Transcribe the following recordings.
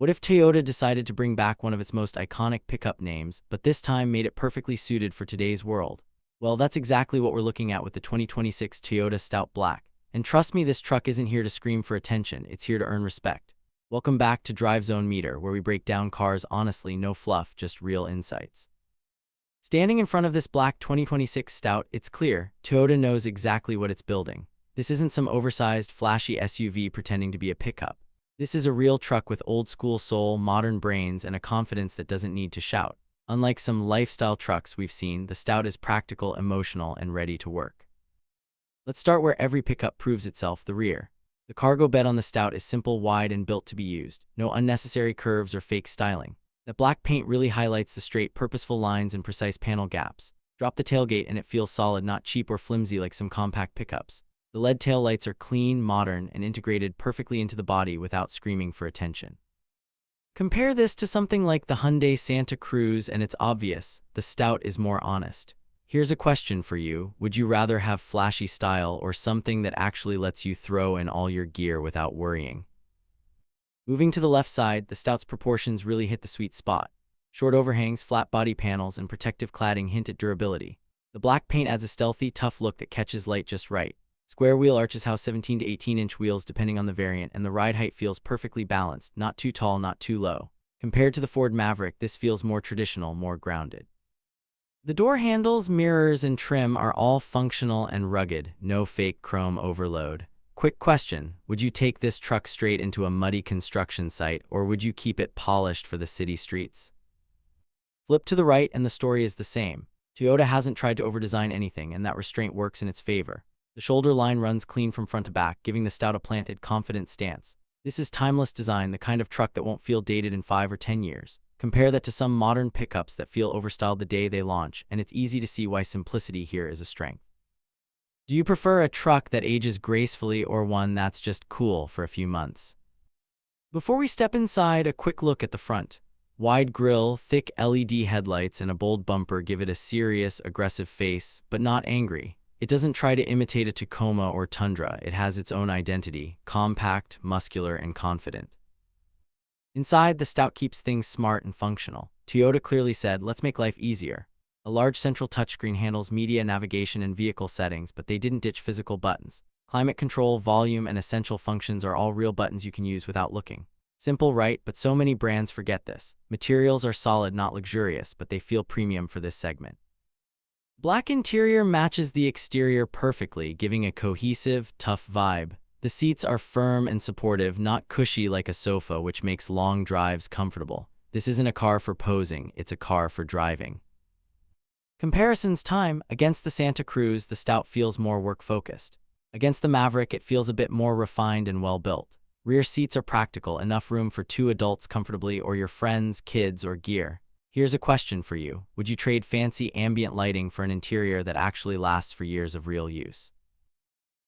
What if Toyota decided to bring back one of its most iconic pickup names, but this time made it perfectly suited for today's world? Well, that's exactly what we're looking at with the 2026 Toyota Stout Black. And trust me, this truck isn't here to scream for attention, it's here to earn respect. Welcome back to Drive Zone Meter, where we break down cars honestly, no fluff, just real insights. Standing in front of this black 2026 Stout, it's clear, Toyota knows exactly what it's building. This isn't some oversized, flashy SUV pretending to be a pickup. This is a real truck with old-school soul, modern brains, and a confidence that doesn't need to shout. Unlike some lifestyle trucks we've seen, the Stout is practical, emotional, and ready to work. Let's start where every pickup proves itself, the rear. The cargo bed on the Stout is simple, wide, and built to be used. No unnecessary curves or fake styling. The black paint really highlights the straight, purposeful lines and precise panel gaps. Drop the tailgate and it feels solid, not cheap or flimsy like some compact pickups. The LED taillights are clean, modern, and integrated perfectly into the body without screaming for attention. Compare this to something like the Hyundai Santa Cruz and it's obvious, the Stout is more honest. Here's a question for you. Would you rather have flashy style or something that actually lets you throw in all your gear without worrying? Moving to the left side, the Stout's proportions really hit the sweet spot. Short overhangs, flat body panels, and protective cladding hint at durability. The black paint adds a stealthy, tough look that catches light just right. Square wheel arches house 17 to 18-inch wheels depending on the variant, and the ride height feels perfectly balanced, not too tall, not too low. Compared to the Ford Maverick, this feels more traditional, more grounded. The door handles, mirrors, and trim are all functional and rugged, no fake chrome overload. Quick question, would you take this truck straight into a muddy construction site, or would you keep it polished for the city streets? Flip to the right and the story is the same. Toyota hasn't tried to overdesign anything, and that restraint works in its favor. The shoulder line runs clean from front to back, giving the Stout a planted, confident stance. This is timeless design, the kind of truck that won't feel dated in 5 or 10 years. Compare that to some modern pickups that feel overstyled the day they launch, and it's easy to see why simplicity here is a strength. Do you prefer a truck that ages gracefully or one that's just cool for a few months? Before we step inside, a quick look at the front. Wide grille, thick LED headlights, and a bold bumper give it a serious, aggressive face, but not angry. It doesn't try to imitate a Tacoma or Tundra. It has its own identity, compact, muscular, and confident. Inside, the Stout keeps things smart and functional. Toyota clearly said, let's make life easier. A large central touchscreen handles media, navigation, and vehicle settings, but they didn't ditch physical buttons. Climate control, volume, and essential functions are all real buttons you can use without looking. Simple, right? But so many brands forget this. Materials are solid, not luxurious, but they feel premium for this segment. Black interior matches the exterior perfectly, giving a cohesive, tough vibe. The seats are firm and supportive, not cushy like a sofa, which makes long drives comfortable. This isn't a car for posing, it's a car for driving. Comparisons time. Against the Santa Cruz, the Stout feels more work-focused. Against the Maverick, it feels a bit more refined and well-built. Rear seats are practical, enough room for 2 adults comfortably or your friends, kids, or gear. Here's a question for you. Would you trade fancy ambient lighting for an interior that actually lasts for years of real use?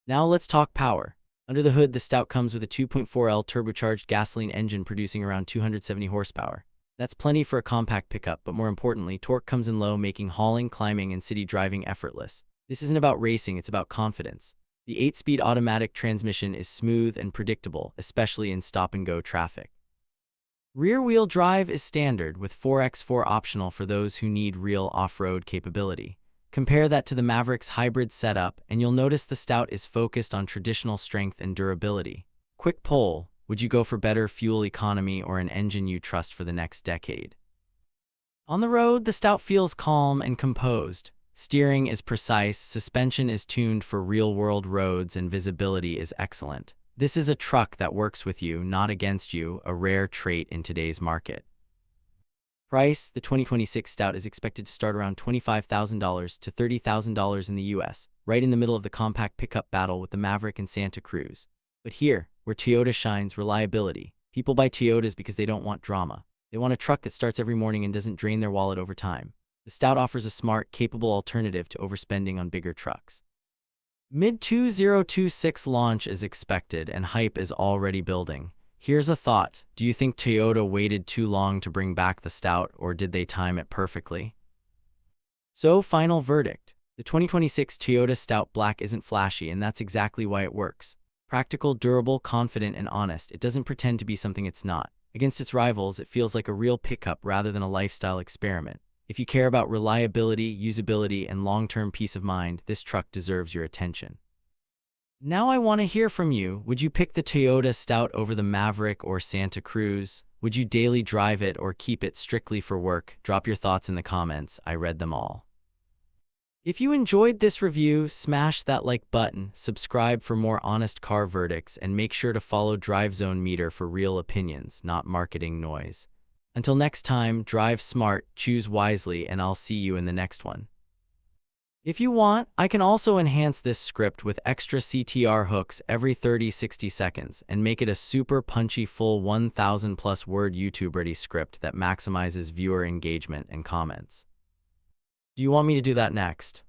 Now let's talk power. Under the hood, the Stout comes with a 2.4L turbocharged gasoline engine producing around 270 horsepower. That's plenty for a compact pickup, but more importantly, torque comes in low, making hauling, climbing, and city driving effortless. This isn't about racing, it's about confidence. The 8-speed automatic transmission is smooth and predictable, especially in stop-and-go traffic. Rear-wheel drive is standard, with 4x4 optional for those who need real off-road capability. Compare that to the Maverick's hybrid setup, and you'll notice the Stout is focused on traditional strength and durability. Quick poll, would you go for better fuel economy or an engine you trust for the next decade? On the road, the Stout feels calm and composed. Steering is precise, suspension is tuned for real-world roads, and visibility is excellent. This is a truck that works with you, not against you, a rare trait in today's market. Price: the 2026 Stout is expected to start around $25,000 to $30,000 in the US, right in the middle of the compact pickup battle with the Maverick and Santa Cruz. But here, where Toyota shines, reliability. People buy Toyotas because they don't want drama. They want a truck that starts every morning and doesn't drain their wallet over time. The Stout offers a smart, capable alternative to overspending on bigger trucks. Mid-2026 launch is expected and hype is already building. Here's a thought. Do you think Toyota waited too long to bring back the Stout, or did they time it perfectly? So, final verdict. The 2026 Toyota Stout Black isn't flashy, and that's exactly why it works. Practical, durable, confident, and honest. It doesn't pretend to be something it's not. Against its rivals, it feels like a real pickup rather than a lifestyle experiment. If you care about reliability, usability, and long-term peace of mind, this truck deserves your attention. Now I want to hear from you. Would you pick the Toyota Stout over the Maverick or Santa Cruz? Would you daily drive it or keep it strictly for work? Drop your thoughts in the comments. I read them all. If you enjoyed this review, smash that like button, subscribe for more honest car verdicts, and make sure to follow Drive Zone Meter for real opinions, not marketing noise. Until next time, drive smart, choose wisely, and I'll see you in the next one. If you want, I can also enhance this script with extra CTR hooks every 30-60 seconds and make it a super punchy full 1,000+ word YouTube-ready script that maximizes viewer engagement and comments. Do you want me to do that next?